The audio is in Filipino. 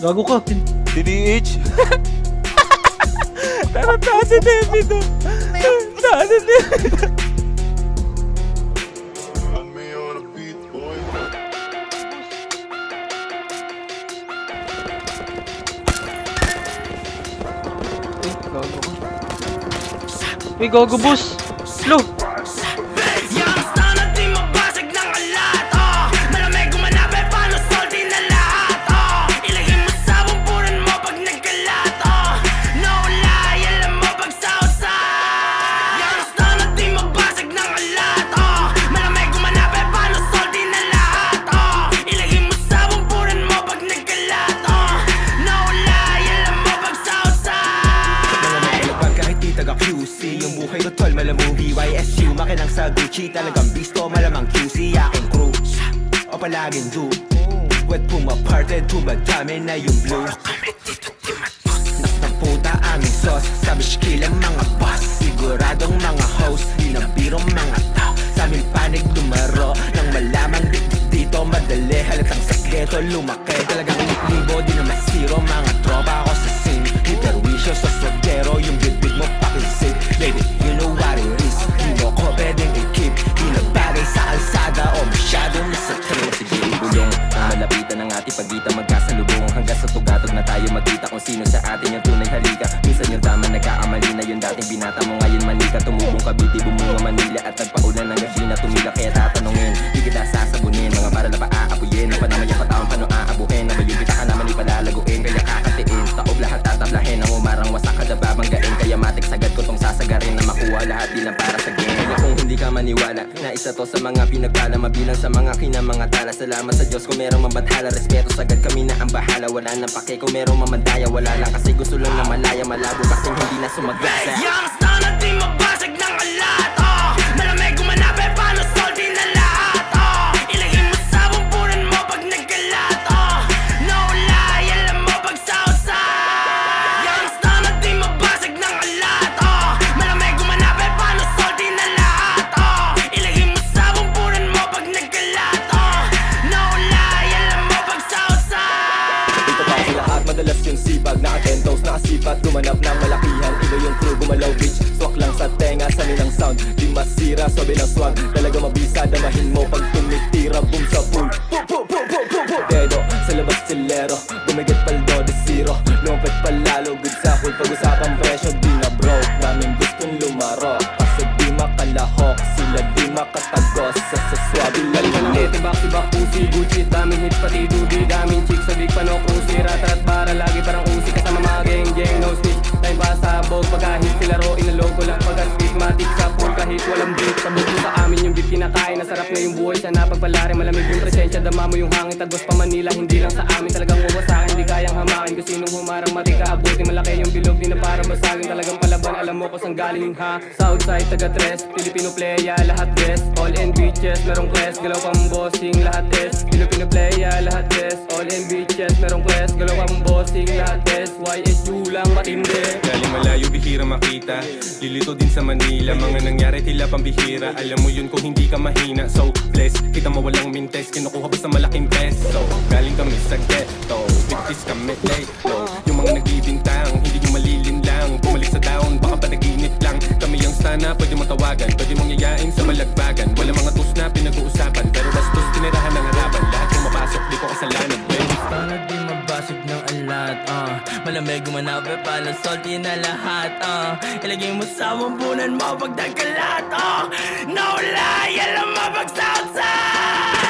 Gago ka. Tini-age. Taas si David. Taas si David. Uy, gago boss. Slow. Yung buhay ko tol, malamang VYSU Makinang sa Gucci, talagang bisto, malamang QC Aking crew, o palaging do Wet pumaparted, tumadami na yung blue Nak ng puta aming sauce Sabi shkill ang mga boss Siguradong mga host, di na birong mga tao Sa aming panig lumaro Nang malamang dito madali Halatang sekreto lumaki Talagang libo, di na masiro Mga tropa ako sa scene Hiperwisyo sa swagero Yung bibig mo pakinsig Baby, you know what it is Di mo ko pwedeng i-keep Di nagbagay sa kalsada O masyadong nasa trail Sige, ibulong ang malapitan ng ating pagitan Magkasalubong hanggang sa tugatog na tayo magkita Kung sino sa atin yung tunay halika Minsan yung tama nagkaamali na yung dating binata mo Ngayon manika, tumubong Cavite, bumunga Manila At nagpaulan ng Gagina, tumila Kaya tatanungin, di kita sasabunin Mga para na paaapuyin Ang panaman yung patawang paano aabuhin Ang bayong kita ka naman ipalalaguin Kaya kakatiin, taob lahat tatablahin Ang umarang wasak kada babanggain Kaya matik sagad ko tong sasagarin Na makuha lahat di lang para sa game Kaya kung hindi ka maniwala Na isa to sa mga pinagpala Mabilang sa mga kinamanga tala Salamat sa Diyos kung merong mabadhala Respeto sagad kami na ang bahala Wala nang pake kung merong mamandaya Wala lang kasi gusto lang na malaya Malabo kasing hindi na sumagasa Yang na di mabasag ng alat Malamig gumanabe paano salty na lahat Ilagay mo sa bumpunan mo pag nagkalat No lie, alam mo pag sausa Yang na di mabasag ng alat Malamig gumanabe paano salty na lahat Ilagay mo sa bumpunan mo pag nagkalat No lie, alam mo pag sausa Dito pa sa lahat, madalas yung sibag Naka-tentos, nakasipat, gumanap ng malakihan Iba yung crew, gumalaw bitch Swak lang sa tenga, sa minang sound Di masira, sobe ng swag Talaga mabisa, damahin mo Pag tumitira, boom sa pool Dedo, sa labas silero Gumigat paldo, di zero Lumpet palalo, good sa cool Pag-usapang presyo, di na broke Daming gustong lumaro Kaso di makalahok Sila di makatagos Sa saswabi lalalit Tibak-tibak, pusi, Gucci Daming hits, pati dubi Daming chicks, sa big pano, cruisy Rat-rat, para, lagi parang usi Kasama mga geng-geng, no snitch Time pa sabog, pagka-hit sila ro Inalog ko lang pagka-stigmatic Sa pool kahit walang beat Sabog mo sa amin yung beat kinakain Nasarap na yung buhay, sana pagpalari Malamig yung presensya, dama mo yung hangin Tagos pa Manila, hindi lang sa amin Talagang uwasakin, hindi kayang hamakin Kung sinong humarang matika, abuti malaki yung bilog Di na para basagin, talagang palaban Alam mo ko saan galing ha Southside, taga-tres, Filipino playa, lahat best All in beaches, merong class, galaw kang bossing, lahat test Filipino playa, lahat best All in beaches, merong class, galaw kang bossing, lahat test YSU lang matindi Galing malayo, bihira makita Lilito din sa Manila Mga nangyari tila pambihira Alam mo yun kung hindi ka mahina So blessed, kita mo walang mintes Kinukuha ba sa malaking peso Galing kami sa ghetto Bitches kami leto Yung mga nagbibintang Hindi nyo malilinlang Bumalik sa down, baka pa naginit lang Kami ang sana, pwede mong tawagan Pwede mong yayain sa malagbagan Wala mga tus na pinag-uusapan Pero bastos tinirahan ng harapan Lahat yung mapasok, di ko kasalanan Sana di mabasag ng alat Malamig gumanabe paano salty na lahat Ilagay mo sa bumbunan mo pag nagkalat No lie, alam mo pag southside